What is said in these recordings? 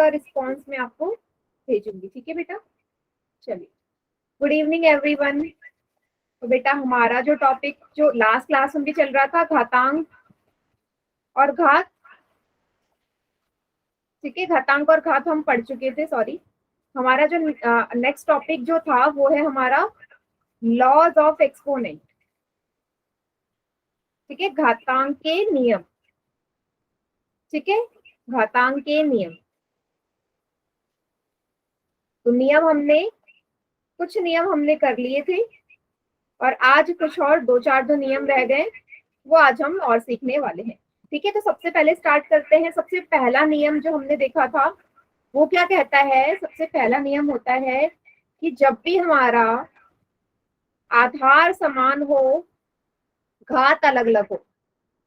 का रिस्पॉन्स मैं आपको भेजूंगी, ठीक है बेटा। चलिए, गुड इवनिंग एवरीवन। तो बेटा हमारा जो टॉपिक जो लास्ट क्लास में भी चल रहा था, घातांक और घात, ठीक है, घातांक और घात हम पढ़ चुके थे। सॉरी, हमारा जो नेक्स्ट टॉपिक जो था वो है हमारा लॉज ऑफ एक्सपोनेंट, ठीक है, घातांक के नियम, ठीक है, घातांक के नियम। तो नियम हमने कुछ नियम हमने कर लिए थे और आज कुछ और दो चार जो नियम रह गए वो आज हम और सीखने वाले हैं, ठीक है। तो सबसे पहले स्टार्ट करते हैं। सबसे पहला नियम जो हमने देखा था वो क्या कहता है, सबसे पहला नियम होता है कि जब भी हमारा आधार समान हो, घात अलग अलग हो,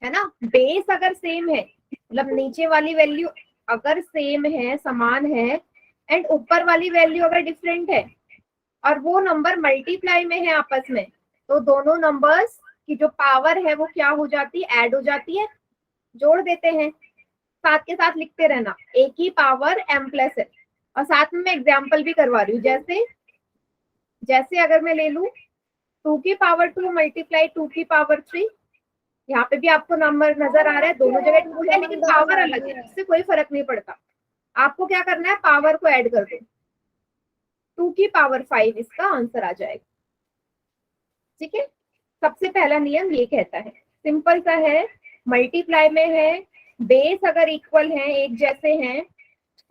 है ना, बेस अगर सेम है, मतलब नीचे वाली वैल्यू अगर सेम है, समान है, एंड ऊपर वाली वैल्यू अगर डिफरेंट है और वो नंबर मल्टीप्लाई में है आपस में, तो दोनों नंबर्स की जो पावर है वो क्या हो जाती है, ऐड हो जाती है, जोड़ देते हैं। साथ के साथ लिखते रहना a की पावर m प्लस है। और साथ में मैं एग्जाम्पल भी करवा रही हूँ, जैसे जैसे अगर मैं ले लूं 2 की पावर 2 मल्टीप्लाई 2 की पावर 3, यहाँ पे भी आपको नंबर नजर आ रहा है, दोनों जगह 2 है लेकिन पावर अलग है, इससे कोई फर्क नहीं पड़ता। आपको क्या करना है, पावर को ऐड कर दो, 2 की पावर 5 इसका आंसर आ जाएगा, ठीक है। सबसे पहला नियम ये कहता है, सिंपल सा है, मल्टीप्लाई में है, बेस अगर इक्वल है, एक जैसे हैं,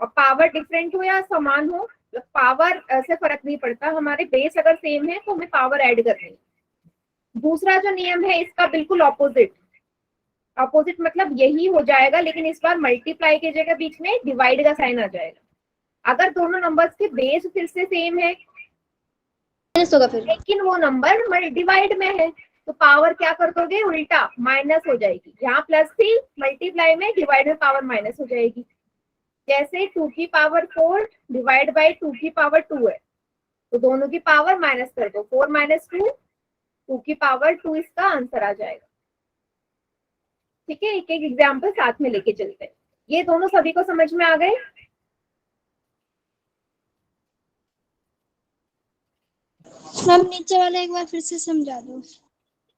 और पावर डिफरेंट हो या समान हो, पावर से फर्क नहीं पड़ता, हमारे बेस अगर सेम है तो हमें पावर ऐड करनी है। दूसरा जो नियम है इसका बिल्कुल ऑपोजिट, ऑपोजिट मतलब यही हो जाएगा, लेकिन इस बार मल्टीप्लाई की जगह बीच में डिवाइड का साइन आ जाएगा। अगर दोनों नंबर्स के बेस फिर से सेम है होगा फिर, लेकिन वो नंबर डिवाइड में है, तो पावर क्या कर दोगे, उल्टा माइनस हो जाएगी। यहाँ प्लस थी, मल्टीप्लाई में डिवाइड में पावर माइनस हो जाएगी। जैसे 2 की पावर 4 डिवाइड बाई 2 की पावर 2 है, तो दोनों की पावर माइनस कर दो, 4 माइनस 2, 2 की पावर 2 इसका आंसर आ जाएगा, ठीक है। एक एक एग्जाम्पल साथ में लेके चलते हैं। ये दोनों सभी को समझ में आ गए? मैम नीचे वाला एक बार फिर से समझा दो।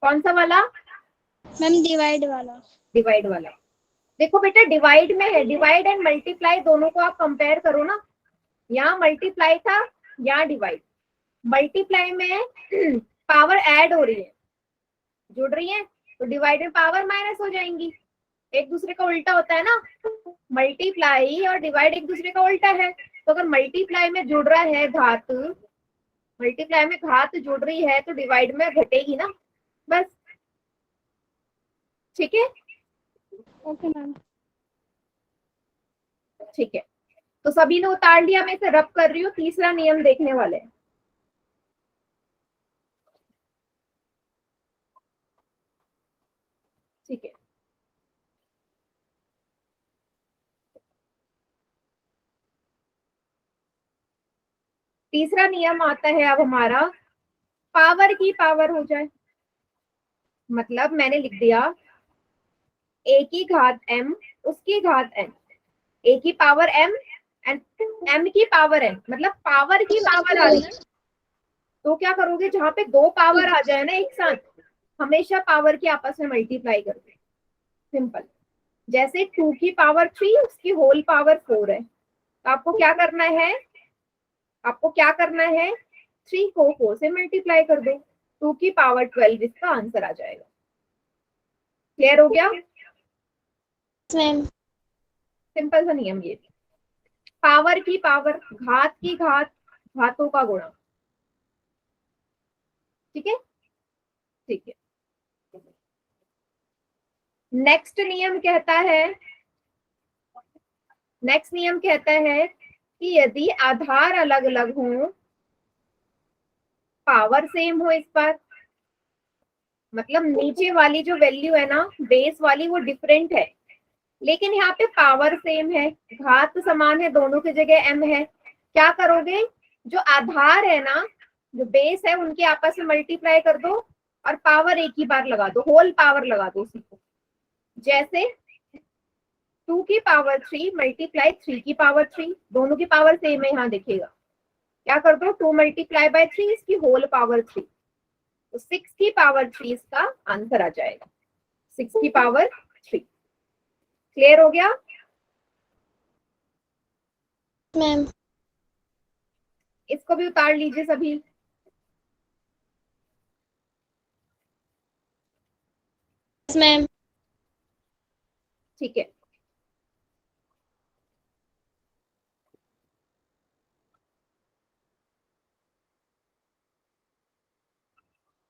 कौन सा वाला मैम? डिवाइड वाला। डिवाइड वाला, देखो बेटा डिवाइड में है, डिवाइड एंड मल्टीप्लाई दोनों को आप कंपेयर करो ना, यहाँ मल्टीप्लाई था, यहाँ डिवाइड। मल्टीप्लाई में पावर ऐड हो रही है, जुड़ रही है, तो डिवाइड में पावर माइनस हो जाएंगी, एक दूसरे का उल्टा होता है ना, मल्टीप्लाई और डिवाइड एक दूसरे का उल्टा है। तो अगर मल्टीप्लाई में जुड़ रहा है घात, मल्टीप्लाई में घात जुड़ रही है तो डिवाइड में घटेगी ना, बस, ठीक है। Okay ma'am. ठीक है, तो सभी ने उतार लिया, मैं इसे रब कर रही हूँ, तीसरा नियम देखने वाले हैं। ठीक है, तीसरा नियम आता है अब हमारा, पावर की पावर हो जाए, मतलब मैंने लिख दिया a की घात m उसकी घात n, a की पावर m एंड m की पावर n, मतलब पावर की पावर आ रही है। तो क्या करोगे, जहां पे दो पावर आ जाए ना एक साथ, हमेशा पावर की आपस में मल्टीप्लाई कर दो, सिंपल। जैसे 2 की पावर 3 उसकी होल पावर 4 है, तो आपको क्या करना है, आपको क्या करना है, 3 को 4 से मल्टीप्लाई कर दो, 2 की पावर 12 इसका आंसर आ जाएगा। क्लियर हो गया? मैम सिंपल सा नियम ये, पावर की पावर, घात की घात, घातों का गुणा, ठीक है, ठीक है। नेक्स्ट नियम कहता है, नेक्स्ट नियम कहता है कि यदि आधार अलग अलग हो, पावर सेम हो, इस पर मतलब नीचे वाली जो वैल्यू है ना, बेस वाली, वो डिफरेंट है, लेकिन यहाँ पे पावर सेम है, घात समान है, दोनों की जगह m है, क्या करोगे, जो आधार है ना, जो बेस है, उनके आपस में मल्टीप्लाई कर दो और पावर एक ही बार लगा दो, होल पावर लगा दो उसी को। जैसे 2 की पावर 3 मल्टीप्लाई 3 की पावर 3, दोनों की पावर सेम है, यहाँ देखिएगा क्या कर दो 2 मल्टीप्लाई बाय 3 इसकी होल पावर 3, तो 6 की पावर 3 इसका आंसर आ जाएगा, 6 की पावर 3। क्लियर हो गया? मैम। इसको भी उतार लीजिए सभी। मैम। ठीक है,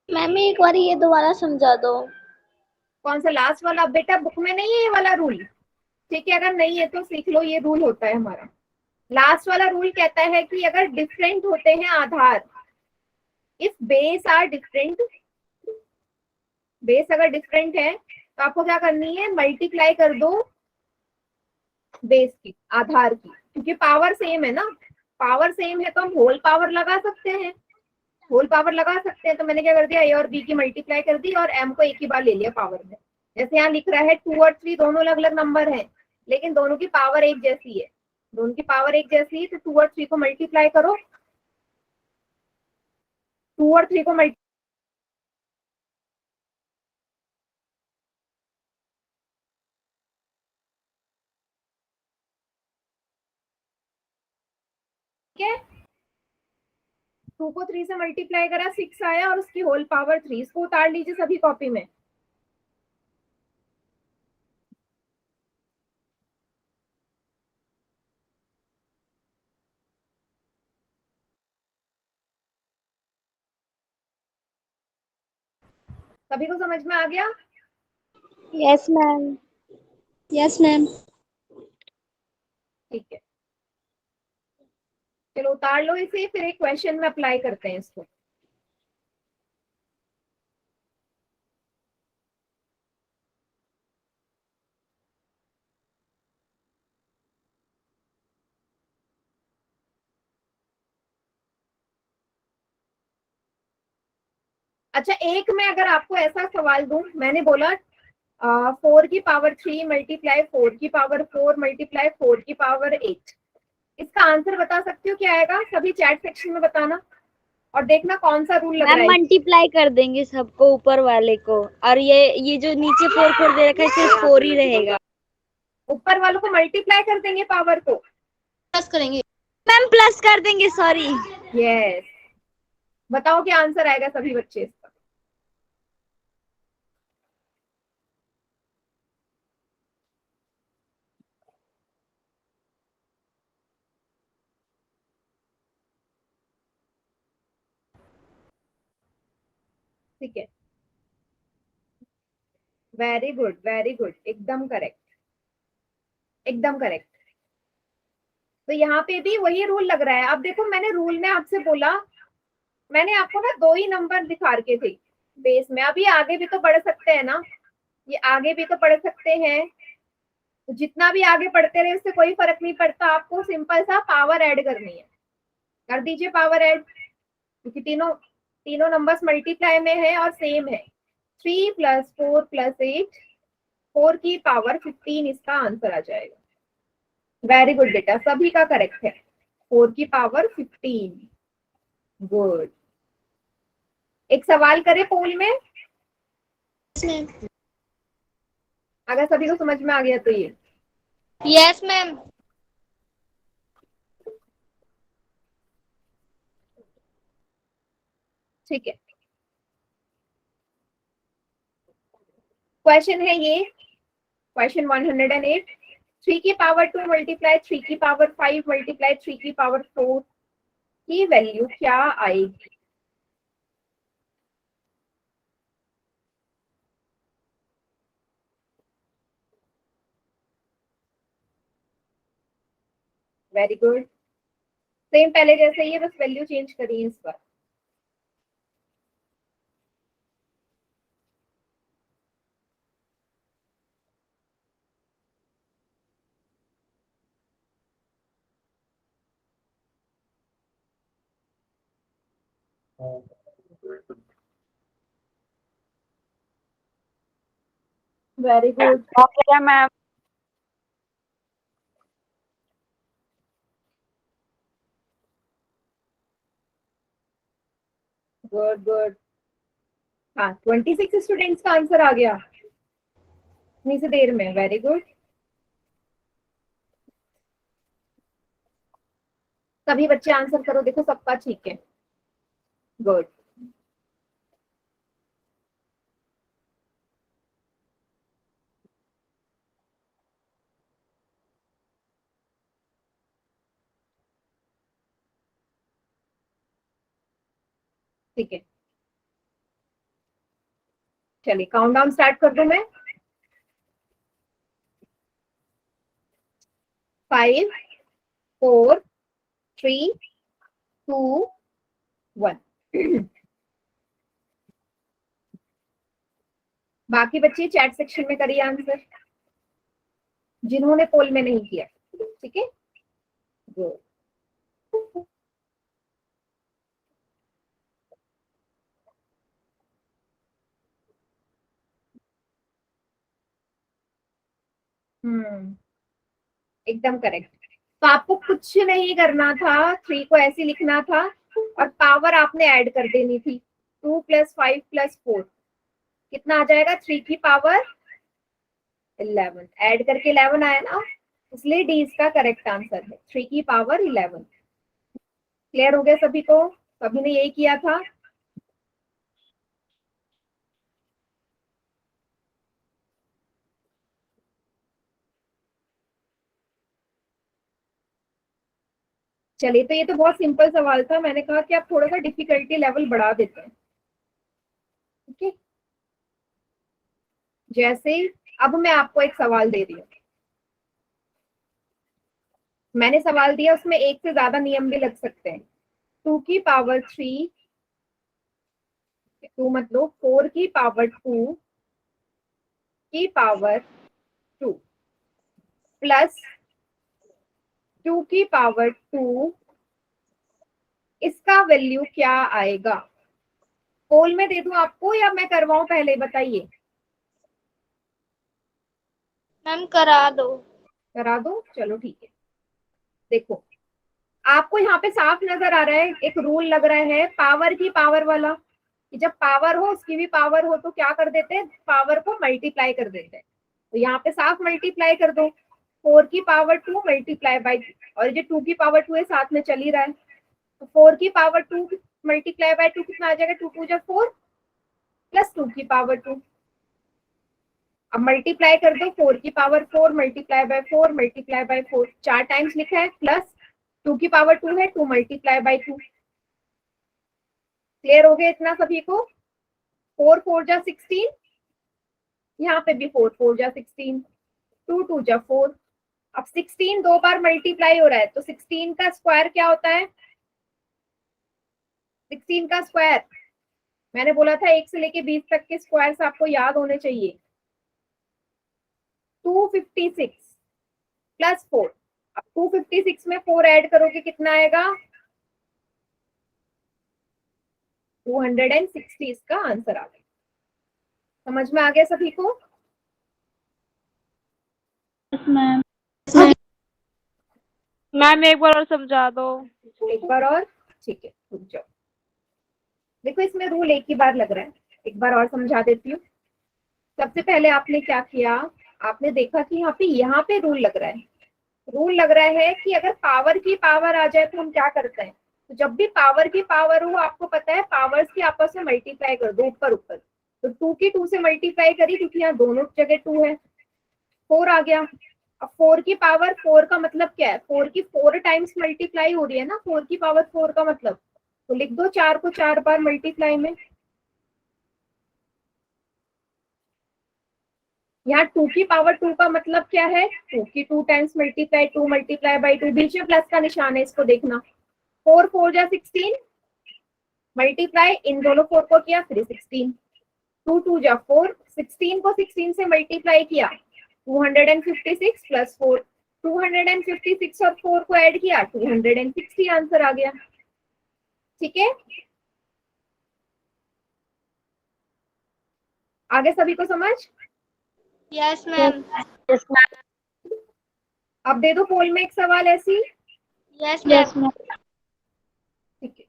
मैम एक बार ये दोबारा समझा दो। कौन सा लास्ट वाला? बेटा बुक में नहीं है ये वाला रूल, ठीक है, अगर नहीं है तो सीख लो, ये रूल होता है हमारा। लास्ट वाला रूल कहता है कि अगर डिफरेंट होते हैं आधार, if base are different, base अगर डिफरेंट है तो आपको क्या करनी है, मल्टीप्लाई कर दो बेस की, आधार की, क्योंकि पावर सेम है ना, पावर सेम है तो हम होल पावर लगा सकते हैं, होल पावर लगा सकते हैं। तो मैंने क्या कर दिया, ए और बी की मल्टीप्लाई कर दी और एम को एक ही बार ले लिया पावर में। जैसे यहाँ लिख रहा है 2 और 3 दोनों अलग अलग नंबर हैं, लेकिन दोनों की पावर एक जैसी है, दोनों की पावर एक जैसी है, तो 2 और 3 को मल्टीप्लाई करो, 2 और 3 को मल्टीप्लाई है, 2 को 3 से मल्टीप्लाई करा 6 आया और उसकी होल पावर 3, इसको उतार लीजिए सभी कॉपी में। सभी को समझ में आ गया? Yes ma'am. Yes ma'am. ठीक है, चलो उतार लो इसे, फिर एक क्वेश्चन में अप्लाई करते हैं इसको। अच्छा, एक मैं अगर आपको ऐसा सवाल दूं, मैंने बोला 4 की पावर 3 मल्टीप्लाई 4 की पावर 4 मल्टीप्लाई 4 की पावर 8, इसका आंसर बता सकते हो क्या आएगा? सभी चैट सेक्शन में बताना और देखना कौन सा रूल लग मैम रहा है। मल्टीप्लाई कर देंगे सबको ऊपर वाले को, और ये जो नीचे 4 4 दे रखा है सिर्फ 4 ही रहेगा। ऊपर वालों को मल्टीप्लाई कर देंगे पावर को, प्लस करेंगे। मैम प्लस कर देंगे, सॉरी। यस। बताओ क्या आंसर आएगा सभी बच्चे इसका? ठीक है, वेरी गुड वेरी गुड, एकदम करेक्ट, एकदम करेक्ट। तो यहाँ पे भी वही रूल लग रहा है। अब देखो, मैंने रूल में आपसे बोला, मैंने आपको ना 2 ही नंबर दिखा रखे थे बेस में, अभी आगे भी तो बढ़ सकते हैं ना, ये आगे भी तो पढ़ सकते हैं, तो जितना भी आगे पढ़ते रहे उससे कोई फर्क नहीं पड़ता, आपको सिंपल सा पावर ऐड करनी है, कर दीजिए पावर ऐड, क्योंकि तीनों तीनों नंबर्स मल्टीप्लाई में है और सेम है। 3 + 4 + 8, 4 की पावर 15 इसका आंसर आ जाएगा। वेरी गुड बेटा, सभी का करेक्ट है, 4 की पावर 15। गुड। एक सवाल करें पोल में, यस मैम। अगर सभी को समझ में आ गया तो ये यस मैम। ठीक है। क्वेश्चन है ये, क्वेश्चन 108, 3 की पावर 2 मल्टीप्लाई 3 की पावर 5 मल्टीप्लाई 3 की पावर 4 की वैल्यू क्या आएगी? वेरी गुड, सेम पहले जैसे ही है, बस वैल्यू चेंज करिए इस बार। Very good, okay ma'am. Good good. हाँ 26 स्टूडेंट्स का आंसर आ गया इतनी सी देर में, वेरी गुड। सभी बच्चे आंसर करो, देखो सबका ठीक है, गुड। ठीक है, चलिए काउंट डाउन स्टार्ट कर दूं मैं। 5 4 3 2 1। बाकी बच्चे चैट सेक्शन में करिए आंसर, जिन्होंने पोल में नहीं किया, ठीक है, गुड। एकदम करेक्ट। तो आपको कुछ नहीं करना था, 3 को ऐसे लिखना था और पावर आपने ऐड कर देनी थी। 2 + 5 + 4 कितना आ जाएगा? 3 की पावर 11, ऐड करके 11 आया ना, इसलिए डी इसका करेक्ट आंसर है, 3 की पावर 11। क्लियर हो गया सभी को? सभी ने यही किया था? चलिए, तो ये तो बहुत सिंपल सवाल था, मैंने कहा कि आप थोड़ा सा डिफिकल्टी लेवल बढ़ा देते हैं, ठीक है। जैसे अब मैं आपको एक सवाल दे रही हूँ, मैंने सवाल दिया, उसमें एक से ज्यादा नियम भी लग सकते हैं। 2 की पावर 3, 2 मतलब 4 की पावर 2 की पावर 2 प्लस 2 की पावर 2, इसका वैल्यू क्या आएगा? पोल में दे दूं आपको या मैं करवाऊं पहले, बताइए। मैम करा दो। करा दो, चलो ठीक है। देखो, आपको यहाँ पे साफ नजर आ रहा है, एक रूल लग रहा है पावर की पावर वाला, कि जब पावर हो उसकी भी पावर हो तो क्या कर देते हैं, पावर को मल्टीप्लाई कर देते हैं। तो यहाँ पे साफ मल्टीप्लाई कर दो, 4 की पावर 2 मल्टीप्लाई बाई, और ये 2 की पावर 2 है, साथ में चल ही रहा है, तो 4 की पावर 2 मल्टीप्लाई बाई 2 कितना आ जाएगा? 2 2 जा 4 प्लस 2 की पावर 2। अब मल्टीप्लाई कर दो, 4 की power 4 multiply by 4 multiply by 4, 4 times लिखा है, प्लस 2 की पावर 2 है, 2 मल्टीप्लाई बाय 2। क्लियर हो गया इतना सभी को? 4 4 जा 16, यहाँ पे भी 4 4 जा 16, 2 2 जा 4। अब 16 दो बार मल्टीप्लाई हो रहा है, तो 16 का स्क्वायर क्या होता है? 16 का स्क्वायर, मैंने बोला था 1 से लेके 20 तक के स्क्वायर्स आपको याद होने चाहिए। 256 प्लस 4, अब 256 में 4 ऐड करोगे कितना आएगा? 260 इसका आंसर आ गया। समझ में आ गया सभी को? मैम मैम एक बार और समझा दो। एक बार और, ठीक है, रुक जाओ। देखो इसमें रूल एक ही बार लग रहा है, एक बार और समझा देती हूँ। सबसे पहले आपने क्या किया, आपने देखा कि यहाँ पे रूल लग रहा है, रूल लग रहा है कि अगर पावर की पावर आ जाए तो हम क्या करते हैं, तो जब भी पावर की पावर हो, आपको पता है पावर्स की आपस में मल्टीप्लाई कर दो ऊपर ऊपर, तो 2 की 2 से मल्टीप्लाई करी, क्योंकि यहाँ दोनों जगह 2 है, 4 आ गया। अब 4 की पावर 4 का मतलब क्या है, 4 की 4 टाइम्स मल्टीप्लाई हो रही है ना, 4 की पावर 4 का मतलब, तो लिख दो 4 को 4 बार मल्टीप्लाई में। यहाँ 2 की पावर 2 का मतलब क्या है, 2 की 2 टाइम्स मल्टीप्लाई, 2 मल्टीप्लाई बाई 2, बीच में प्लस का निशान है, इसको देखना। 4 4 जा 16, मल्टीप्लाई इन दोनों 4 को किया, फिर 16, 2 2 जा 4, 16 को 16 से मल्टीप्लाई किया, 256 प्लस 4, 256 और 4 को ऐड किया, 260 आंसर आ गया। ठीक है, आगे सभी को समझ? Yes ma'am. अब दे दो पोल में एक सवाल ऐसी। Yes ma'am. ठीक है,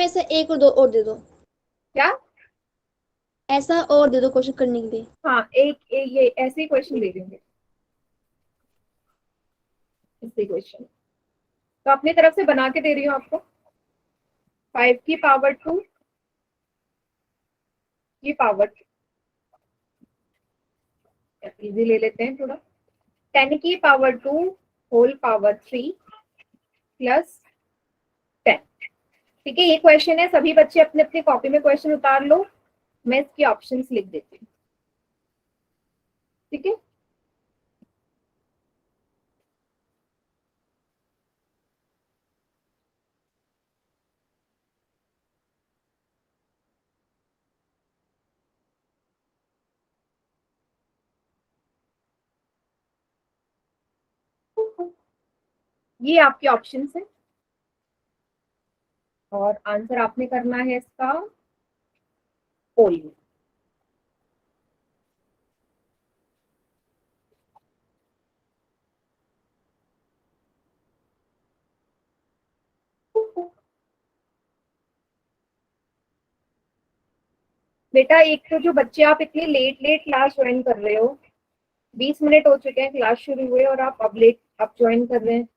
ऐसा एक और दो और दे दो, क्या? ऐसा और दे दो क्वेश्चन करने के लिए। हाँ, ये ऐसे ही क्वेश्चन दे देंगे, ऐसे क्वेश्चन। तो अपनी तरफ से बना के दे रही हूँ आपको। 5 की पावर 2 की पावर, इजी ले लेते हैं थोड़ा। 10 की पावर 2 होल पावर 3 प्लस 10। ठीक है, ये क्वेश्चन है। सभी बच्चे अपने अपने कॉपी में क्वेश्चन उतार लो, मैं इसकी ऑप्शंस लिख देती हूँ। ठीक है, ये आपके ऑप्शंस हैं और आंसर आपने करना है इसका पोल में। बेटा, एक तो जो बच्चे आप इतनी लेट लेट क्लास ज्वाइन कर रहे हो, 20 मिनट हो चुके हैं क्लास शुरू हुए और आप अब लेट आप ज्वाइन कर रहे हैं।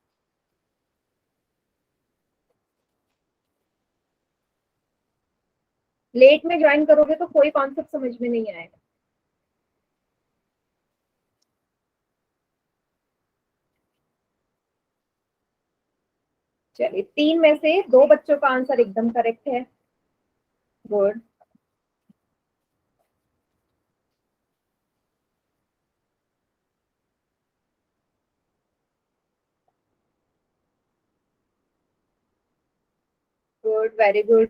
लेट में ज्वाइन करोगे तो कोई कॉन्सेप्ट समझ में नहीं आएगा। चलिए, 3 में से 2 बच्चों का आंसर एकदम करेक्ट है। Good. Good, very good.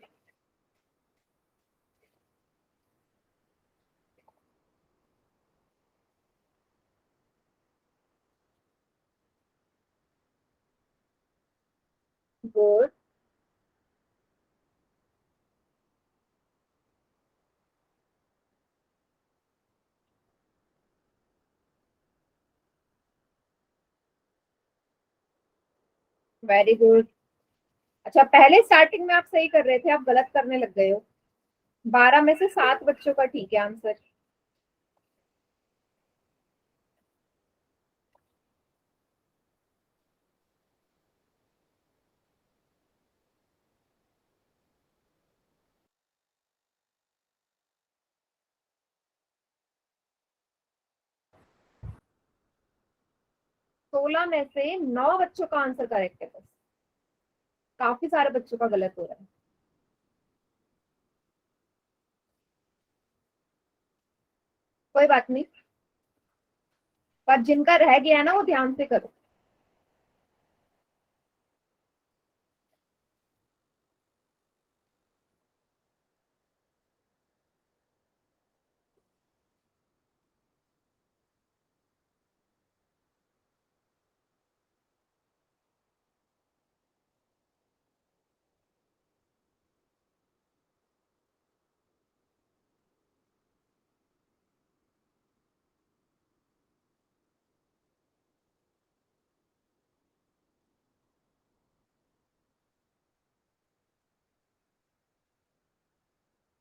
Good, very good. अच्छा, पहले स्टार्टिंग में आप सही कर रहे थे, आप गलत करने लग गए हो। 12 में से 7 बच्चों का ठीक है आंसर। सोलह में से 9 बच्चों का आंसर करेक्ट है बस। काफी सारे बच्चों का गलत हो रहा है। कोई बात नहीं, पर जिनका रह गया है ना वो ध्यान से करो।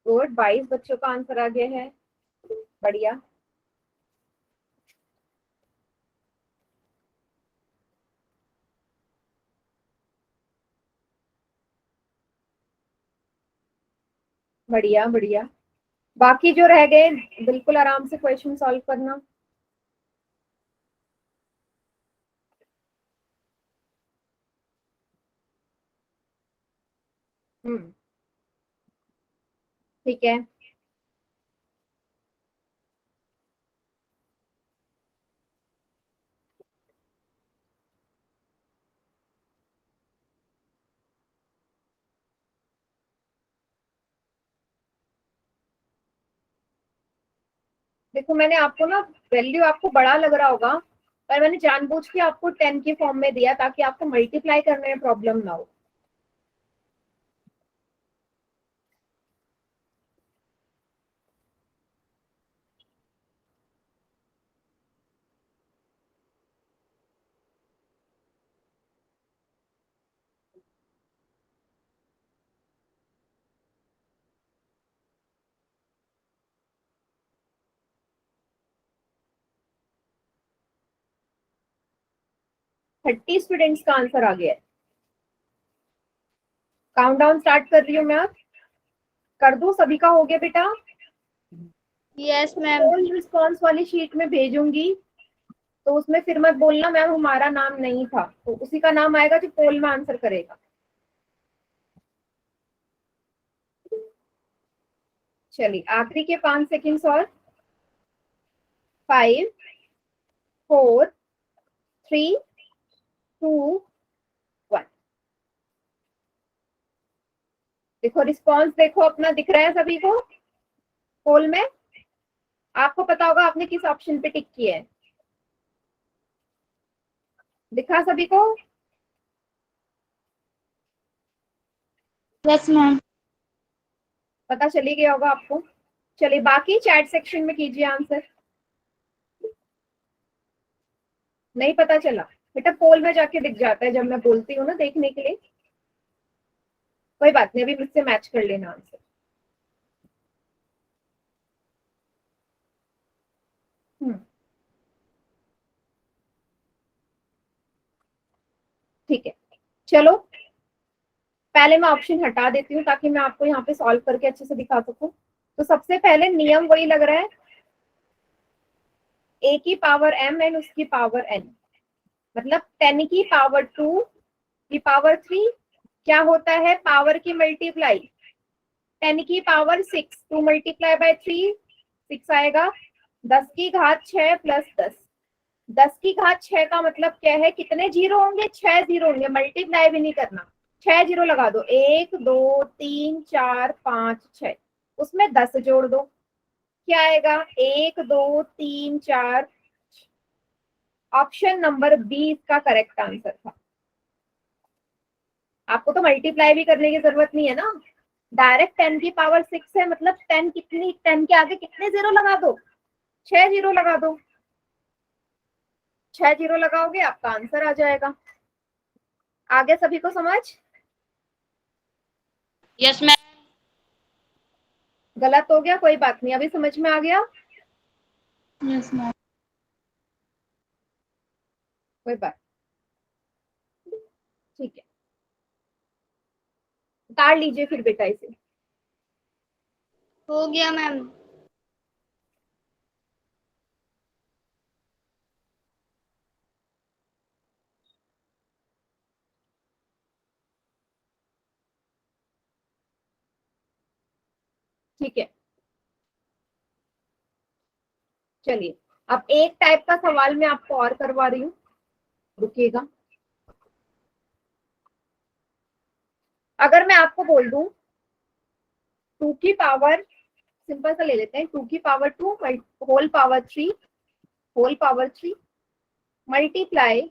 गुड, 22 बच्चों का आंसर आ गया है। बढ़िया। बढ़िया बढ़िया। बाकी जो रह गए, बिल्कुल आराम से क्वेश्चन सॉल्व करना। हम्म। ठीक है। देखो, मैंने आपको ना वैल्यू आपको बड़ा लग रहा होगा, पर मैंने जानबूझ के आपको 10 के फॉर्म में दिया ताकि आपको मल्टीप्लाई करने में प्रॉब्लम ना हो। 30 स्टूडेंट्स का आंसर आ गया है। काउंटडाउन स्टार्ट कर रही हूँ मैं, अब कर दूं? सभी का हो गया बेटा? Yes ma'am. पोल रिस्पॉन्स वाली शीट में भेजूंगी, तो उसमें फिर मत बोलना मैम हमारा नाम नहीं था, तो उसी का नाम आएगा जो पोल में आंसर करेगा। चलिए आखिरी के 5 सेकेंड्स और। 5 4 3 2 1। देखो रिस्पॉन्स, देखो अपना दिख रहा है सभी को पोल में? आपको पता होगा आपने किस ऑप्शन पे टिक किया है। दिखा सभी को? Yes ma'am. पता चली गया होगा आपको। चलिए बाकी चैट सेक्शन में कीजिए आंसर। नहीं पता चला बेटा? पोल में जाके दिख जाता है जब मैं बोलती हूँ ना देखने के लिए। कोई बात नहीं, अभी मुझसे मैच कर लेना आंसर। ठीक है, चलो पहले मैं ऑप्शन हटा देती हूँ ताकि मैं आपको यहाँ पे सॉल्व करके अच्छे से दिखा सकूं। तो सबसे पहले नियम वही लग रहा है, a की पावर m एंड उसकी पावर n, मतलब 10 की पावर 2 की पावर 3 क्या होता है? पावर की मल्टीप्लाई। 10 की पावर 6, 2 मल्टीप्लाई बाय 3 6 आएगा। 10 की घात 6 प्लस 10, 10 की घात 6 का मतलब क्या है? कितने जीरो होंगे? 6 जीरो होंगे। मल्टीप्लाई भी नहीं करना, 6 जीरो लगा दो। 1 2 3 4 5 6, उसमें 10 जोड़ दो, क्या आएगा? 1 2 3 4। ऑप्शन नंबर बी इसका करेक्ट आंसर था। आपको तो मल्टीप्लाई भी करने की जरूरत नहीं है ना, डायरेक्ट 10 की पावर 6 है, मतलब 10 कितनी, 10 के आगे कितने जीरो लगा दो? 6 जीरो लगा दो। 6 जीरो लगाओगे आपका आंसर आ जाएगा। आगे सभी को समझ? Yes ma'am. गलत हो गया कोई बात नहीं, अभी समझ में आ गया? Yes ma'am. कोई बात, ठीक है, उतार लीजिए फिर बेटा इसे। हो गया मैम। ठीक है, चलिए अब एक टाइप का सवाल मैं आपको और करवा रही हूँ, रुकिएगा। अगर मैं आपको बोल दूं 2 की पावर, सिंपल सा ले लेते हैं, 2 की power 2 whole power 3 whole power 3 multiply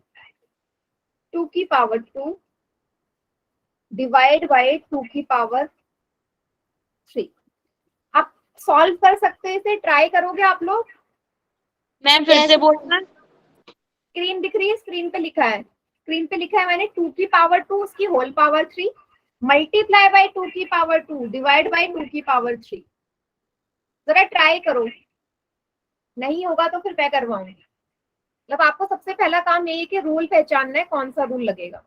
2 की पावर 2 डिवाइड बाय 2 की पावर 3। आप सॉल्व कर सकते हैं इसे, ट्राई करोगे आप लोग? मैम फिर से बोलना। स्क्रीन दिख रही है? स्क्रीन पे लिखा है, स्क्रीन पे लिखा है मैंने 2 की पावर 2 उसकी होल पावर 3 मल्टीप्लाई बाय 2 की पावर 2 डिवाइड बाय 2 की पावर 3। जरा ट्राई करो, नहीं होगा तो फिर मैं करवाऊंगी। मतलब आपको सबसे पहला काम यही है कि रूल पहचानना है, कौन सा रूल लगेगा।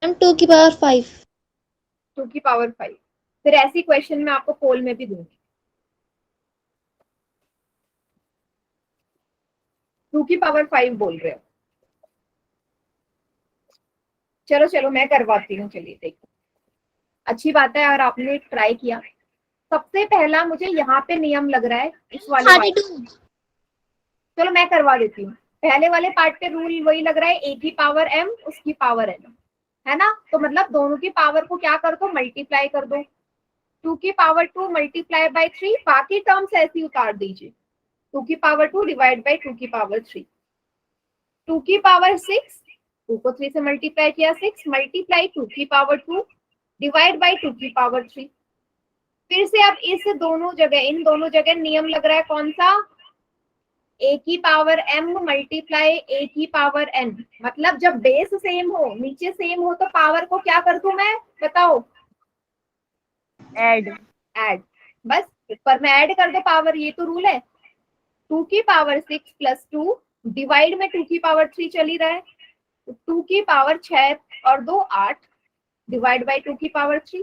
मैम 2 की पावर 5। 2 की पावर 5, फिर ऐसी क्वेश्चन मैं आपको पोल में भी दूंगी। 2 की पावर 5 बोल रहे हो? चलो चलो मैं करवाती हूँ, चलिए देखो, अच्छी बात है अगर आपने ट्राई किया। सबसे पहला मुझे यहाँ पे नियम लग रहा है इस वाले 32। चलो मैं करवा देती हूँ। पहले वाले पार्ट पे रूल वही लग रहा है, a की पावर m उसकी पावर n, है ना? तो मतलब दोनों की पावर को क्या कर दो? मल्टीप्लाई कर दो। 2 की पावर 2 मल्टीप्लाई बाय 3, बाकी टर्म्स ऐसी उतार दीजिए। 2 की पावर 2 डिवाइड बाय 2 की पावर 3। 2 की पावर 6, 2 को 3 से मल्टीप्लाई किया, 6 मल्टीप्लाई 2 की पावर 2 डिवाइड बाय 2 की पावर 3। फिर से अब इस दोनों जगह, इन दोनों जगह नियम लग रहा है कौन सा? ए की पावर m मल्टीप्लाई ए की पावर n, मतलब जब बेस सेम हो, नीचे सेम हो, तो पावर को क्या कर दूं मैं, बताओ? ऐड। ऐड। बस ऊपर में ऐड कर दो पावर, ये तो रूल है। 2 की पावर 6 प्लस 2 डिवाइड में 2 की पावर 3 चल ही रहा है, तो 2 की पावर 6 और 2 8 डिवाइड बाई 2 की पावर 3।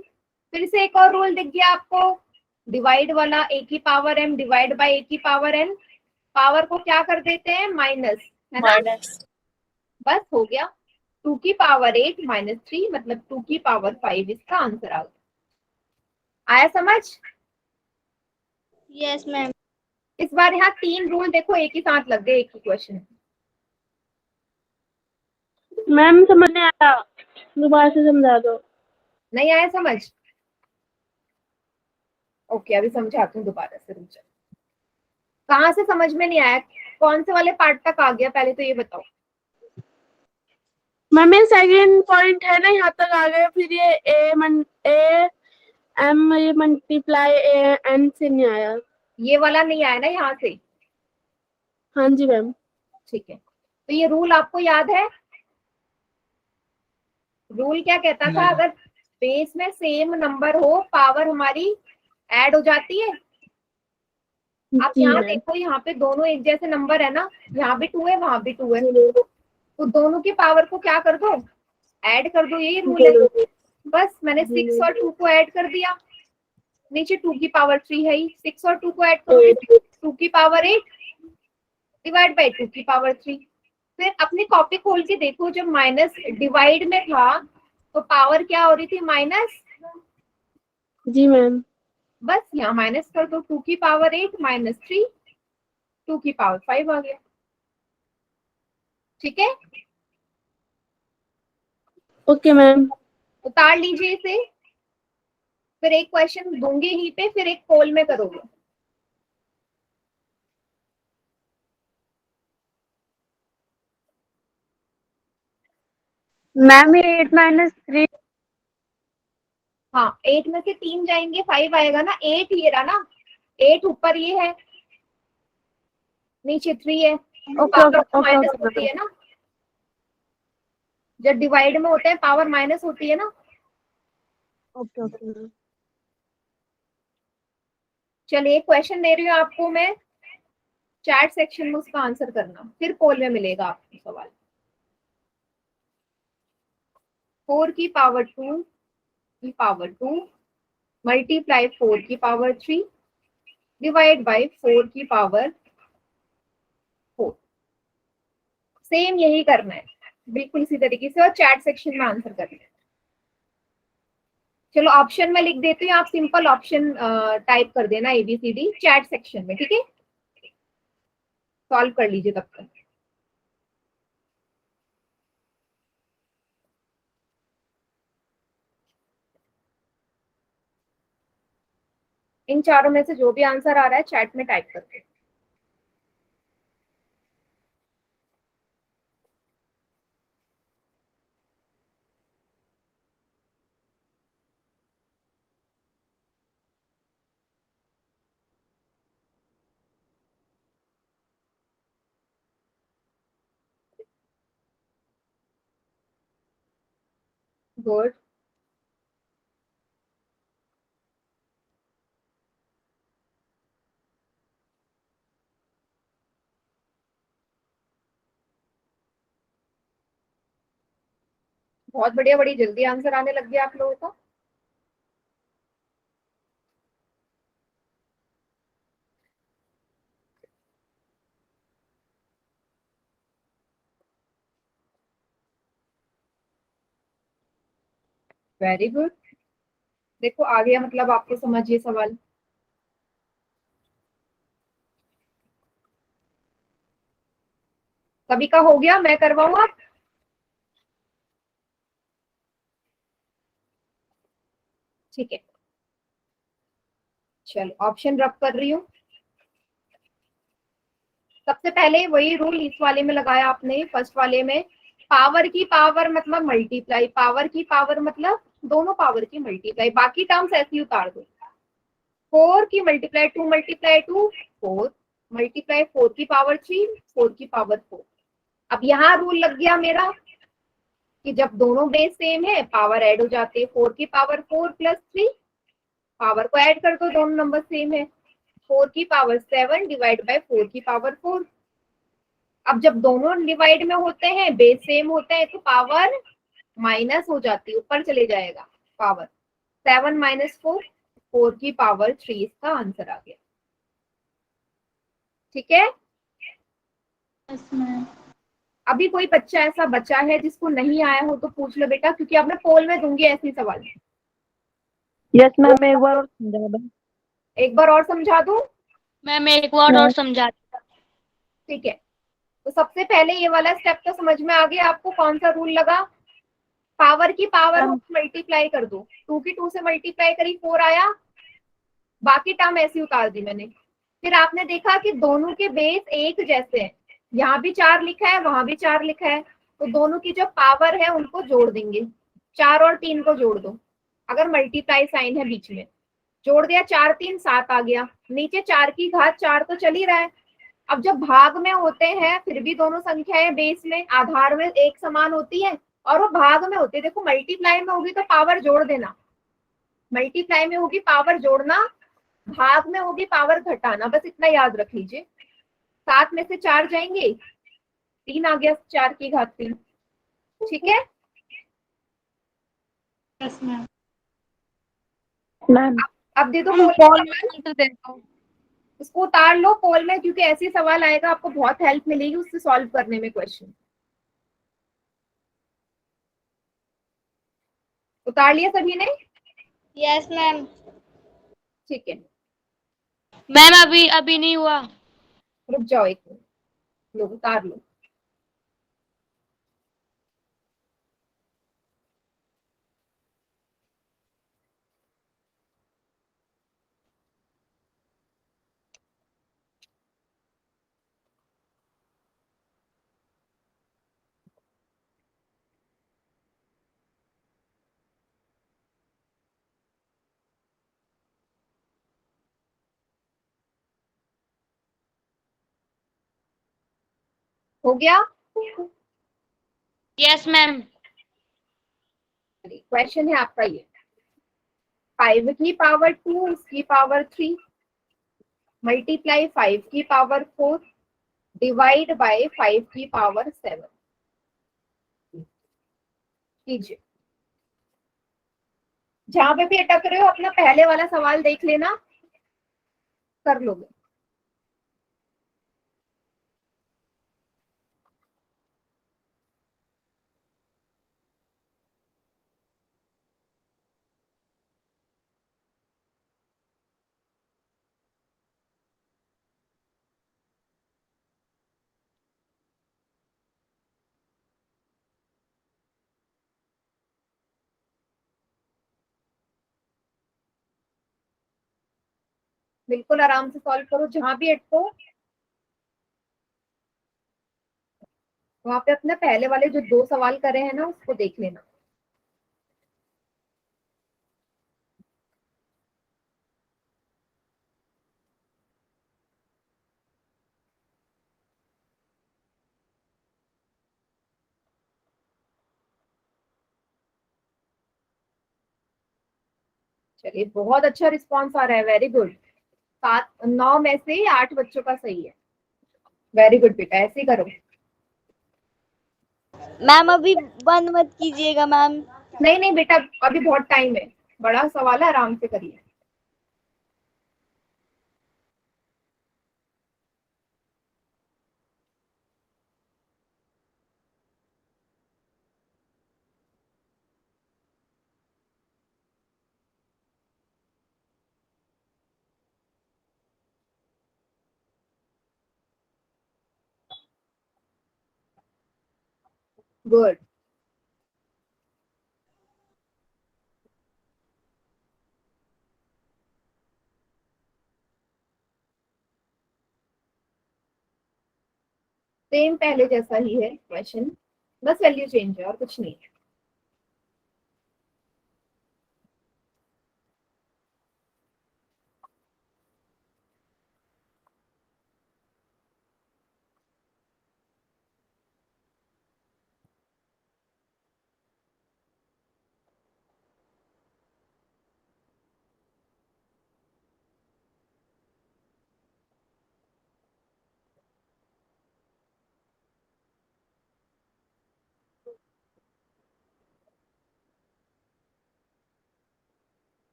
फिर से एक और रूल दिख गया आपको, डिवाइड वाला, ए की पावर m डिवाइड बाई ए की पावर n, पावर को क्या कर देते हैं, माइनस, है ना? बस हो गया। 2 की पावर 8 माइनस 3 मतलब 2 की पावर 5 इसका आंसर आ गया। आया समझ? Yes ma'am. इस बार यहाँ 3 रूल देखो एक ही साथ लग गए एक ही क्वेश्चन। मैम समझ नहीं आया, दोबारा से समझा दो। नहीं आया समझ? ओके, अभी समझाती हूँ दोबारा से, रुक जाओ। कहाँ से समझ में नहीं आया, कौन से वाले पार्ट तक आ गया, पहले तो ये बताओ। मैम ये सेकंड पॉइंट है ना, यहाँ तक आ गए, फिर ये ए एम ये मल्टीप्लाई एन से नहीं आया। ये वाला नहीं आया ना यहाँ से? हाँ जी मैम। ठीक है, तो ये रूल आपको याद है? रूल क्या कहता था, अगर बेस में सेम नंबर हो, पावर हमारी ऐड हो जाती है। आप जी यहाँ मैम। देखो, यहाँ पे दोनों एक जैसे नंबर है ना, यहाँ भी 2 है, वहां भी 2 है, तो दोनों की पावर को क्या कर दो, ऐड कर दो, यही रूल है। बस मैंने 6 और 2 को ऐड कर दिया, नीचे 2 की पावर 3 है ही, 6 और 2 को ऐड करोगे 2 की पावर 8 डिवाइड बाई 2 की पावर 3। फिर अपनी कॉपी खोल के देखो, जब माइनस डिवाइड में था तो पावर क्या हो रही थी, माइनस। जी मैम। बस यहाँ माइनस कर दो, 2 की पावर 8 माइनस 3, 2 की पावर 5 आ गया। ठीक है, ओके मैम। उतार लीजिए इसे, फिर एक क्वेश्चन दूंगी ही पे, फिर एक पोल में करोगे। मैम ये 8 माइनस 3। हाँ, 8 में से 3 जाएंगे 5 आएगा ना, 8 ये रहा ना, 8 ऊपर ये है, नीचे 3 है, पावर तो माइनस होती है ना, जब डिवाइड में होते हैं पावर माइनस होती है ना। Okay okay ma'am. चलिए क्वेश्चन दे रही हूँ आपको मैं, चैट सेक्शन में उसका आंसर करना, फिर पोल में मिलेगा आपको सवाल। 4 की पावर 2 की पावर 2 मल्टीप्लाई 4 की पावर 3 डिवाइड बाई 4 की पावर 4। सेम यही करना है, बिल्कुल इसी तरीके से, और चैट सेक्शन में आंसर करना है। चलो ऑप्शन में लिख देती हूँ, आप सिंपल ऑप्शन टाइप कर देना ABCD चैट सेक्शन में, ठीक है? सॉल्व कर लीजिए तब तक। इन चारों में से जो भी आंसर आ रहा है चैट में टाइप करते हैं। गुड, बहुत बढ़िया, बड़ी जल्दी आंसर आने लग गया आप लोगों का। वेरी गुड, देखो आ गया, मतलब आपको समझ ये सवाल। सभी का हो गया, मैं करवाऊं आप? ठीक है, चलो ऑप्शन रब कर रही हूँ। सबसे पहले वही रूल इस वाले में लगाया आपने, फर्स्ट वाले में, पावर की पावर मतलब मल्टीप्लाई, पावर की पावर मतलब दोनों पावर की मल्टीप्लाई, बाकी टर्म्स ऐसे ही उतार दो। 4 की मल्टीप्लाई 2 4 मल्टीप्लाई 4 की पावर 3, 4 की पावर 4। अब यहाँ रूल लग गया मेरा कि जब दोनों बेस सेम है पावर ऐड हो जाती है। 4 की पावर 4 प्लस 3, पावर को ऐड कर दो, दोनों नंबर सेम है। 4 की पावर 7 डिवाइड बाय 4 की पावर 4। अब जब दोनों डिवाइड में होते हैं, बेस सेम होते हैं, तो पावर माइनस हो जाती है, ऊपर चले जाएगा पावर। 7 माइनस 4, 4 की पावर 3 इसका आंसर आ गया। ठीक है। Yes ma'am. अभी कोई बच्चा ऐसा बचा है जिसको नहीं आया हो तो पूछ लो बेटा, क्योंकि अब मैं पोल में दूंगी ऐसे सवाल। यस मैम, एक बार और समझा दो। एक बार और समझा दूं? मैम एक बार और समझा। ठीक है, तो सबसे पहले ये वाला स्टेप तो समझ में आ गया आपको। कौन सा रूल लगा? पावर की पावर मल्टीप्लाई कर दो। 2 की 2 से मल्टीप्लाई करी, 4 आया, बाकी टर्म ऐसी उतार दी मैंने। फिर आपने देखा कि दोनों के बेस एक जैसे हैं, यहाँ भी 4 लिखा है, वहां भी 4 लिखा है, तो दोनों की जो पावर है उनको जोड़ देंगे। 4 और 3 को जोड़ दो, अगर मल्टीप्लाई साइन है बीच में, जोड़ दिया, 4 3 7 आ गया। नीचे 4 की घात 4 तो चल ही रहा है। अब जब भाग में होते हैं फिर भी दोनों संख्याएं बेस में आधार में एक समान होती है, और वो भाग में होती है। देखो मल्टीप्लाई में होगी तो पावर जोड़ देना, मल्टीप्लाई में होगी पावर जोड़ना, भाग में होगी पावर घटाना, बस इतना याद रख लीजिए। 7 में से 4 जाएंगे, 3 आ गया, 4 की घात 3। ठीक है। Yes ma'am. मैम अब दे दो पोल में आंसर दे दो। इसको उतार लो पोल में, क्योंकि ऐसे सवाल आएगा, आपको बहुत हेल्प मिलेगी उससे सॉल्व करने में क्वेश्चन। उतार लिया सभी ने? Yes ma'am. ठीक है, मैम अभी अभी नहीं हुआ। रुक जाओ एक मिनट, लो उतार लो। हो गया? Yes ma'am. क्वेश्चन है आपका ये, 5 की पावर 2 उसकी पावर 3 मल्टीप्लाई 5 की पावर 4 डिवाइड बाय 5 की पावर 7 कीजिए। जहां पे भी अटक रहे हो अपना पहले वाला सवाल देख लेना, कर लोगे। बिल्कुल आराम से सॉल्व करो, जहां भी अटको वहां पे अपने पहले वाले जो 2 सवाल करे हैं ना उसको देख लेना। चलिए बहुत अच्छा रिस्पॉन्स आ रहा है, वेरी गुड। 7 9 में से 8 बच्चों का सही है, वेरी गुड बेटा, ऐसे ही करो। मैम अभी बंद मत कीजिएगा मैम। नहीं नहीं बेटा, अभी बहुत टाइम है, बड़ा सवाल है, आराम से करिए। गुड। सेम पहले जैसा ही है क्वेश्चन, बस वैल्यू चेंज है और कुछ नहीं है।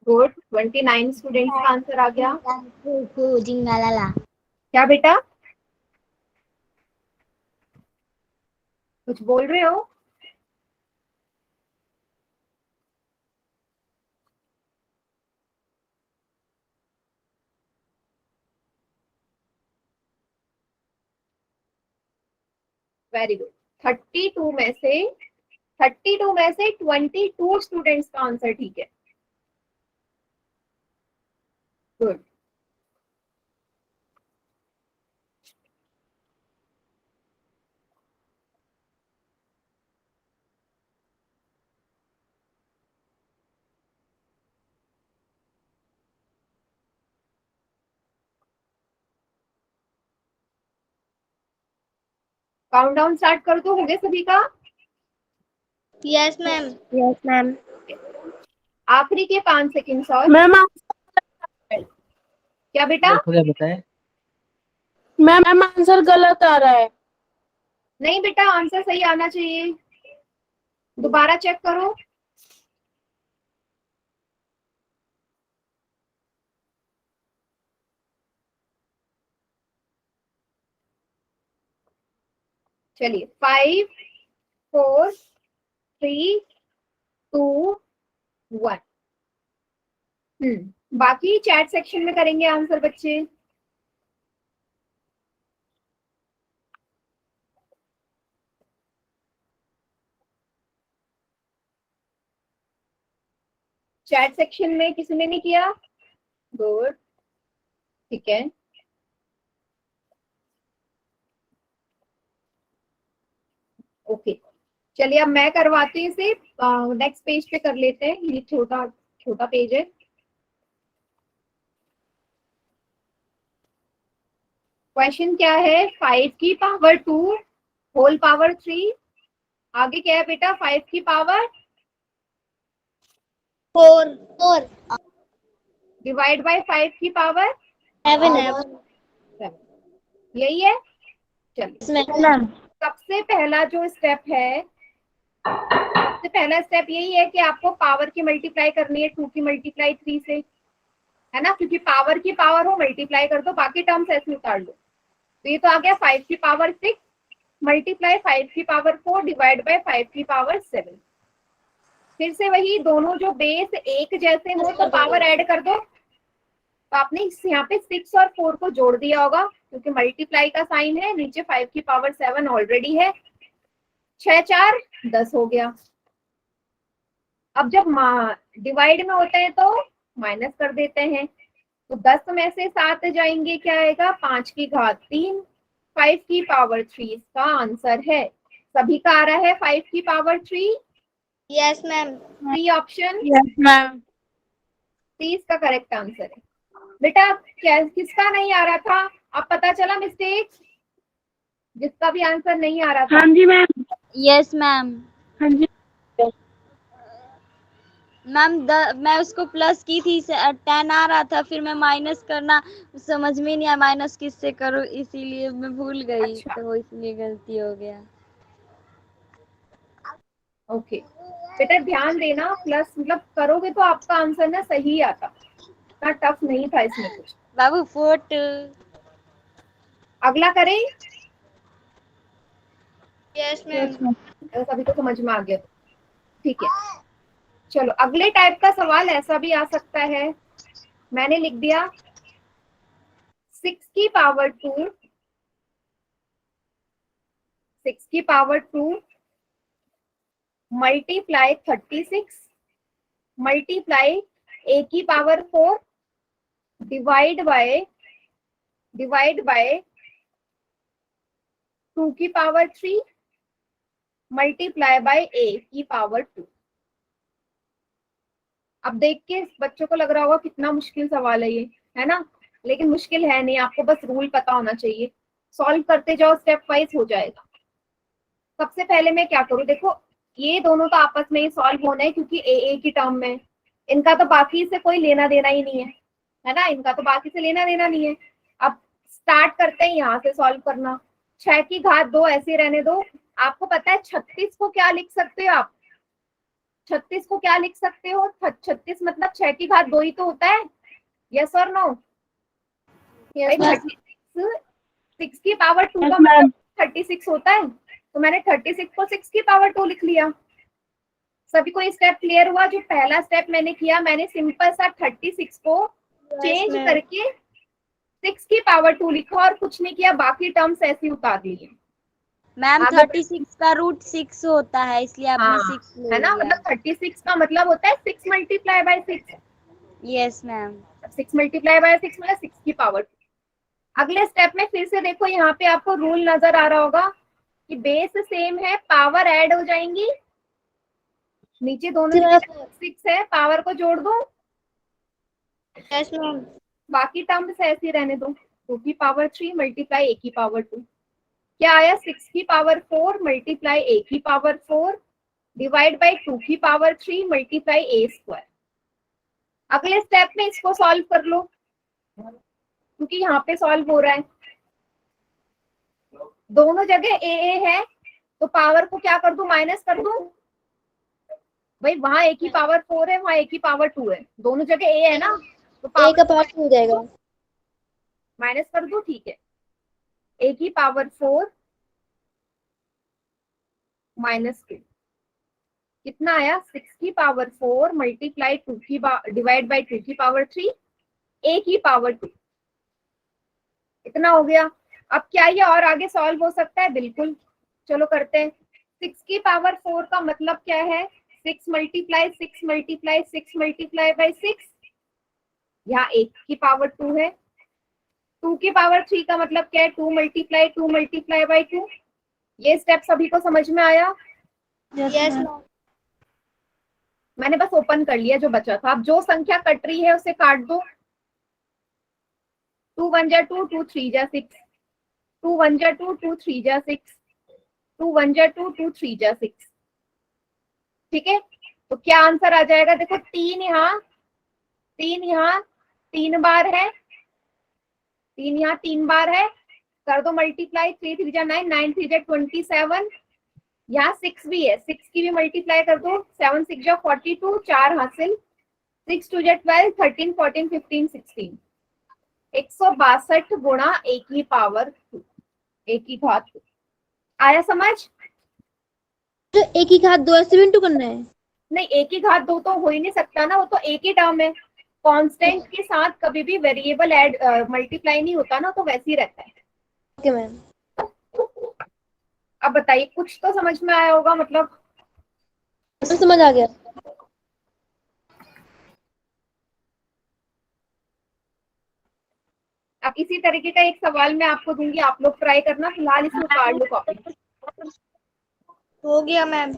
गुड, 29 स्टूडेंट्स का आंसर आ गया। जिंगालाला। क्या बेटा, कुछ बोल रहे हो? Very good. 32 में से 22 स्टूडेंट्स का आंसर ठीक है। गुड। काउंटडाउन स्टार्ट कर दो, हो गए सभी का? Yes ma'am. Yes ma'am. आखिरी के 5 सेकंड और। मैम क्या बेटा? बताए मैम आंसर गलत आ रहा है। नहीं बेटा, आंसर सही आना चाहिए, दोबारा चेक करो। चलिए, 5 4 3 2 1। बाकी चैट सेक्शन में करेंगे आंसर बच्चे। चैट सेक्शन में किसी ने नहीं किया? गुड, ठीक है। ओके, चलिए अब मैं करवाती हूँ इसे। नेक्स्ट पेज पे कर लेते हैं, ये छोटा छोटा पेज है। क्वेश्चन क्या है? 5 की पावर 2 होल पावर 3। आगे क्या है बेटा? 5 की पावर 4 डिवाइड बाय 5 की पावर 7। यही है। चलिए, सबसे पहला जो स्टेप है, सबसे पहला स्टेप यही है कि आपको पावर की मल्टीप्लाई करनी है 2 की मल्टीप्लाई 3 से, है ना? क्योंकि पावर की पावर हो मल्टीप्लाई कर दो, बाकी टर्म्स ऐसे उतार लो। तो ये तो आ गया 5 की पावर 6 मल्टीप्लाई 5 की पावर 4 डिवाइड बाय 5 की पावर 7। फिर से वही, दोनों जो बेस एक जैसे हो तो पावर ऐड कर दो। तो आपने यहाँ पे 6 और 4 को जोड़ दिया होगा, क्योंकि मल्टीप्लाई का साइन है, नीचे 5 की पावर 7 ऑलरेडी है। 6 4 10 हो गया। अब जब डिवाइड में होते हैं तो माइनस कर देते हैं, तो 10 में से 7 जाएंगे, क्या आएगा? 5 की घात 3 5 की पावर 3 इसका आंसर है। सभी का आ रहा है 5 की power 3। Yes ma'am. 3 option, yes ma'am. 30 का करेक्ट आंसर है। बेटा क्या किसका नहीं आ रहा था? अब पता चला मिस्टेक, जिसका भी आंसर नहीं आ रहा था। हाँ जी मैम। Yes ma'am. हाँ जी मैम मैं उसको प्लस की थी, 10 आ रहा था, फिर मैं माइनस करना समझ में नहीं आया माइनस किससे करूँ, इसीलिए मैं भूल गई। अच्छा। तो इसलिए गलती हो गया। ओके बेटा, ध्यान देना, प्लस मतलब करोगे तो आपका आंसर ना सही आता, इतना टफ नहीं था इसमें कुछ। बाबू फोट। अगला करें? Yes ma'am. सभी को समझ में आ गया? ठीक है, चलो अगले टाइप का सवाल ऐसा भी आ सकता है। मैंने लिख दिया 6 की पावर 2 6 की पावर 2 मल्टीप्लाई 36 मल्टीप्लाई a की पावर 4 डिवाइड बाय 2 की पावर 3 मल्टीप्लाई बाय a की पावर 2। अब देख के बच्चों को लग रहा होगा कितना मुश्किल सवाल है ये, है ना? लेकिन मुश्किल है नहीं, आपको बस रूल पता होना चाहिए, सॉल्व करते जाओ, स्टेप वाइज हो जाएगा। सबसे पहले मैं क्या करूं, देखो ये दोनों तो आपस में ही सॉल्व होना है, क्योंकि ए की टर्म में, इनका तो बाकी से कोई लेना देना ही नहीं है ना? इनका तो बाकी से लेना देना नहीं है। अब स्टार्ट करते हैं यहाँ से सॉल्व करना। 6 की घात 2 ऐसे रहने दो। आपको पता है 36 को क्या लिख सकते हो आप? 36 को क्या लिख सकते हो? 36 मतलब 6 की घात 2 ही तो होता है। यस और नो? यस 36 6 की पावर 2 Yes, का ma'am. मतलब 36 होता है, तो मैंने 36 को 6 की पावर 2 लिख लिया। सभी को स्टेप क्लियर हुआ? जो पहला स्टेप मैंने किया, मैंने सिंपल सा 36 को चेंज ma'am. करके 6 की पावर 2 लिखा और कुछ नहीं किया, बाकी टर्म्स ऐसे ही उतार लिए। मैम आगे 36 का रूट 6 होता है, इसलिए आपने हाँ 6 ले है ना, लिया। मतलब 36 का मतलब होता है 6 multiply by 6। Yes ma'am. 6 multiply by 6 मतलब 6 की पावर 2। अगले स्टेप में फिर से देखो, यहाँ पे आपको रूल नजर आ रहा होगा कि बेस सेम है, पावर ऐड हो जाएंगी, नीचे दोनों जगह 6 है, पावर को जोड़ दो, यस मैम। बाकी टर्म्स ऐसे ही रहने दो। 2 की पावर 3 मल्टीप्लाई a की पावर 2, क्या आया? 6 की पावर 4 मल्टीप्लाई a की पावर 4 डिवाइड बाई 2 की पावर 3 मल्टीप्लाई a स्क्वायर। अगले स्टेप में इसको सॉल्व कर लो, क्योंकि यहाँ पे सॉल्व हो रहा है, दोनों जगह a है, तो पावर को क्या कर दूं? माइनस कर दूं। भाई वहां a की पावर 4 है, वहां a की पावर 2 है, दोनों जगह a है ना, तो ए पावर का पावर हो जाएगा। माइनस कर दूं, ठीक है। a की पावर 4 माइनस 2 कितना आया? 6 की पावर 4 मल्टीप्लाई 2 की डिवाइड बाई 2 की पावर 3 a की पावर 2, इतना हो गया। अब क्या ये और आगे सॉल्व हो सकता है? बिल्कुल, चलो करते हैं। 6 की पावर 4 का मतलब क्या है? 6 मल्टीप्लाई 6 मल्टीप्लाई 6 मल्टीप्लाई बाई 6, यहाँ 1 की पावर 2 है। 2 की पावर 3 का मतलब क्या है? 2 मल्टीप्लाई बाई 2। ये स्टेप सभी को समझ में आया? Yes ma'am. मैंने बस ओपन कर लिया जो बचा था। अब जो संख्या कट रही है उसे काट दो। 2 1 जा 2, 2 3 जा 6, 2 1 जा 2, 2 3 जा 6, 2 1 जा 2, 2 3 जा 6। ठीक है, तो क्या आंसर आ जाएगा? देखो 3 यहाँ, 3 यहाँ 3 बार है, 3 यहाँ 3 बार है, कर दो मल्टीप्लाई। 3 3 जा 9, 9 3 जा 27, यहाँ 6 भी है, 6 की भी मल्टीप्लाई कर दो। 7 6 जा 42, 4 हासिल, 6 2 जा 12, 13 14 15 16, 162 गुणा a की पावर 2, a की घात 2। आया समझ? तो एक ही घात 2 ऐसे भी इंटू करना है? नहीं, a की घात 2 तो हो ही नहीं सकता ना, वो तो एक ही टर्म है। कांस्टेंट के साथ कभी भी वेरिएबल ऐड मल्टीप्लाई नहीं होता ना, तो वैसे ही रहता है। Okay ma'am. अब बताइए, कुछ तो समझ में आया होगा मतलब? समझ आ गया। अब इसी तरीके का एक सवाल मैं आपको दूंगी, आप लोग ट्राई करना। फिलहाल इसमें उतार लो कॉपी। हो गया मैम।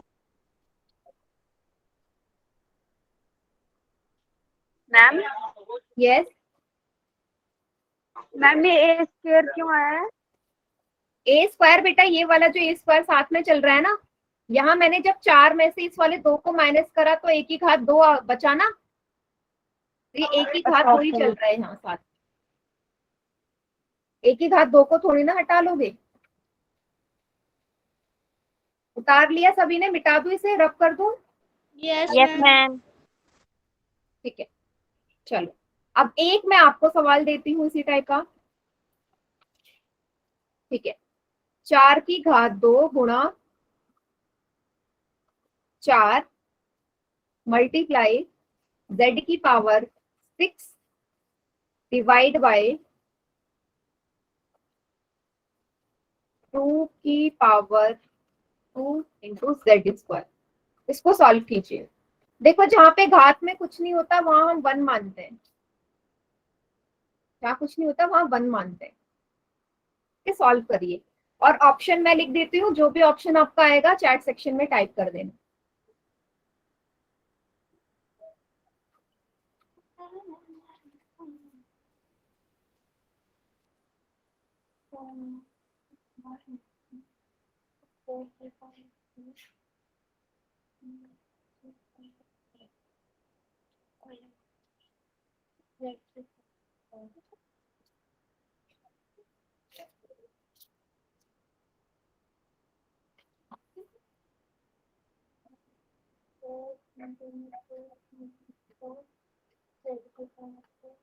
मैम यस, मैम ये ए स्क्वायर क्यों आया है? ए स्क्वायर बेटा, ये वाला जो ए स्क्वायर साथ में चल रहा है ना, यहाँ मैंने जब 4 में से इस वाले 2 को माइनस करा तो एक ही घात 2 बचा ना, तो ये एक ही घात 2 ही चल रहा है यहाँ साथ। एक ही घात 2 को थोड़ी ना हटा लोगे। उतार लिया सभी ने? मिटा दूं इसे, रब कर दूं? Yes ma'am. ठीक है, चलो अब एक मैं आपको सवाल देती हूँ इसी टाइप का। ठीक है, 4 की घात 2 गुणा 4 मल्टीप्लाई z की पावर 6 डिवाइड बाय 2 की पावर 2 इंटू जेड स्क्वायर। इसको सॉल्व कीजिए। देखो, जहां पे घात में कुछ नहीं होता वहां हम 1 मानते हैं, जहां कुछ नहीं होता वहां 1 मानते हैं। सॉल्व करिए, और ऑप्शन मैं लिख देती हूँ, जो भी ऑप्शन आपका आएगा चैट सेक्शन में टाइप कर देना।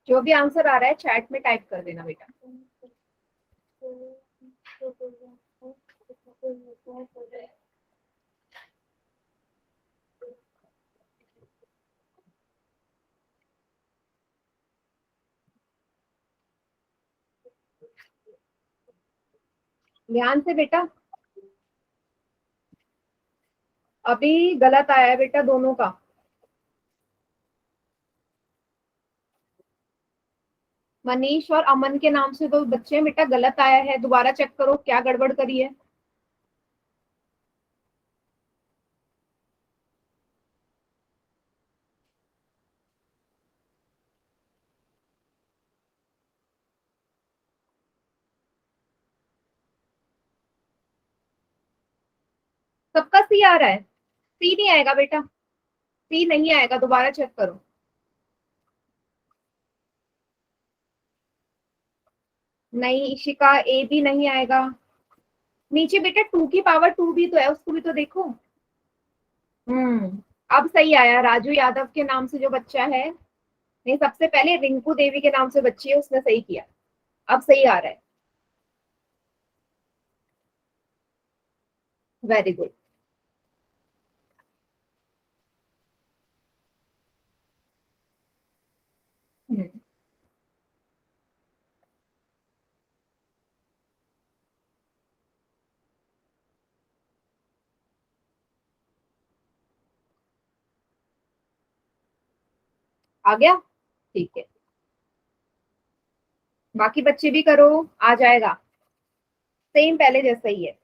जो भी आंसर आ रहा है चैट में टाइप कर देना बेटा। ध्यान से बेटा, अभी गलत आया है बेटा दोनों का। मनीष और अमन के नाम से दो बच्चे हैं बेटा, गलत आया है, दोबारा चेक करो क्या गड़बड़ करी है। सबका सी आ रहा है? सी नहीं आएगा बेटा, सी नहीं आएगा, दोबारा चेक करो। नहीं इशिका, ए भी नहीं आएगा। नीचे बेटा 2 की पावर 2 भी तो है, उसको भी तो देखो। अब सही आया। राजू यादव के नाम से जो बच्चा है, नहीं सबसे पहले रिंकू देवी के नाम से बच्ची है, उसने सही किया। अब सही आ रहा है, वेरी गुड। आ गया, ठीक है। बाकी बच्चे भी करो, आ जाएगा, सेम पहले जैसा ही है।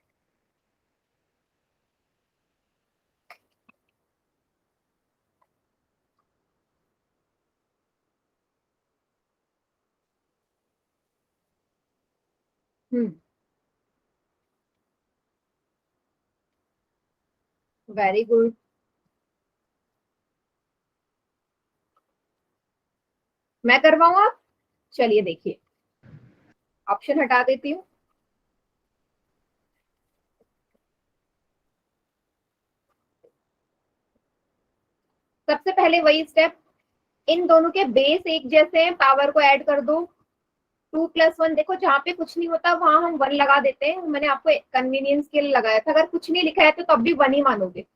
Very good. मैं करवाऊं आप? चलिए देखिए, ऑप्शन हटा देती हूँ। सबसे पहले वही स्टेप, इन दोनों के बेस एक जैसे हैं, पावर को ऐड कर दो। 2+1, देखो जहाँ पे कुछ नहीं होता वहां हम 1 लगा देते हैं, मैंने आपको कन्वीनियंस के लिए लगाया था। अगर कुछ नहीं लिखा है तो तब भी 1 ही मानोगे।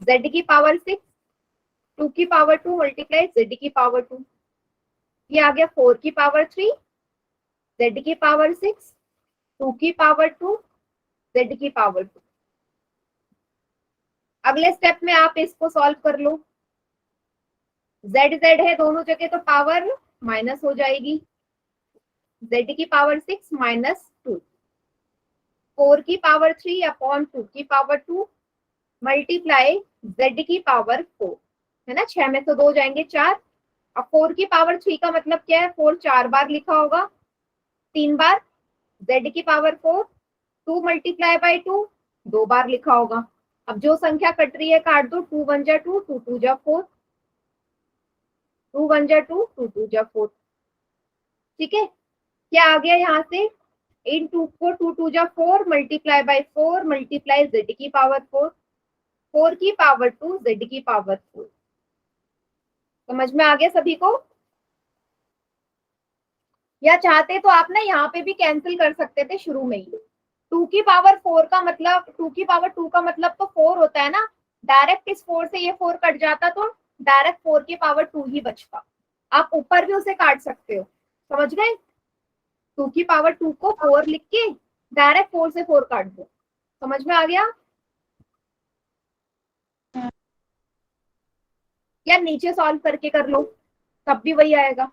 z की पावर 6, 2 की पावर 2 मल्टीप्लाई z की पावर 2, ये आ गया 4 की पावर 3, z की पावर 6, 2 की पावर 2, z की पावर 2। अगले स्टेप में आप इसको सॉल्व कर लो। z है दोनों जगह, तो पावर माइनस हो जाएगी। z की पावर 6 माइनस 2, 4 की पावर 3 अपॉन 2 की पावर 2 मल्टीप्लाई z की पावर 4, है ना। 6 में से 2 जाएंगे 4। अब 4 की पावर 3 का मतलब क्या है? 4 4 बार लिखा होगा, 3 बार z की पावर 4, 2 मल्टीप्लाई बाई 2 2 बार लिखा होगा। अब जो संख्या कट रही है काट दो, 2 1 जा 2, 2 2 जा 4, 2 1 जा 2, 2 2 जा 4। ठीक है, क्या आ गया यहाँ से? इन 2 को 2 2 जा 4 मल्टीप्लाई बाई 4 मल्टीप्लाई z की पावर 4, 4 की पावर 2 z की पावर 4। समझ में आ गया सभी को? या चाहते तो आप ना यहाँ पे भी कैंसिल कर सकते थे शुरू में ही। 2 की पावर 4 का मतलब, 2 की पावर 2 का मतलब तो 4 होता है ना। डायरेक्ट इस 4 से ये 4 कट जाता तो डायरेक्ट 4 की पावर 2 ही बचता। आप ऊपर भी उसे काट सकते हो, समझ गए? 2 की पावर 2 को 4 लिख के डायरेक्ट 4 से 4 काट दो। समझ में आ गया? या नीचे सॉल्व करके कर लो, तब भी वही आएगा।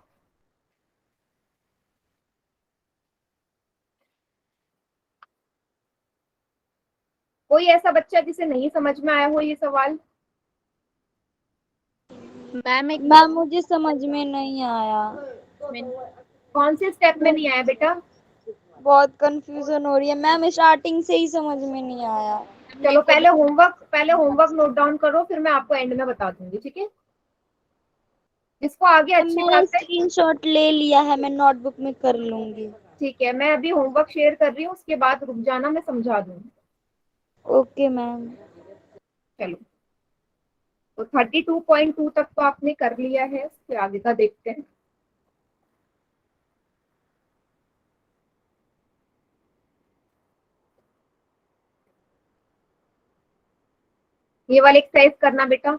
कोई ऐसा बच्चा जिसे नहीं समझ में आया हो ये सवाल? मैम मुझे समझ में नहीं आया। कौन से स्टेप में नहीं आया बेटा? बहुत कंफ्यूजन हो रही है मैम, स्टार्टिंग से ही समझ में नहीं आया। चलो पहले होमवर्क नोट डाउन करो, फिर मैं आपको एंड में बता दूंगी, ठीक है? जिसको आगे अच्छी मैंने बात है, स्क्रीनशॉट ले लिया है, मैं नोटबुक में कर लूंगी। ठीक है। मैं अभी होमवर्क शेयर कर रही हूँ, उसके बाद रुक जाना, मैं समझा दूंगी। Okay ma'am. चलो। तो 32.2 तक तो आपने कर लिया है, फिर आगे का देखते हैं। ये वाले एक्सरसाइज करना बेटा,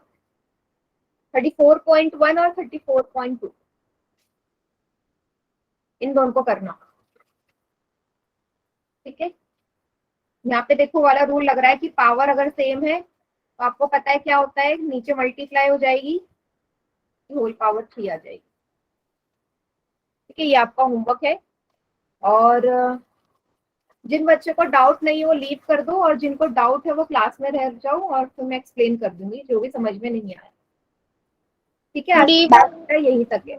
34.1 और 34.2 इन दोनों को करना, ठीक है। यहाँ पे देखो वाला रूल लग रहा है कि पावर अगर सेम है तो आपको पता है क्या होता है, नीचे मल्टीप्लाई हो जाएगी, होल पावर 3 आ जाएगी, ठीक है। ये आपका होमवर्क है, और जिन बच्चों को डाउट नहीं है वो लीव कर दो, और जिनको डाउट है वो क्लास में रह जाओ, और फिर मैं एक्सप्लेन कर दूंगी जो भी समझ में नहीं आया, ठीक है। आज ठीक। क्लास यही तक है।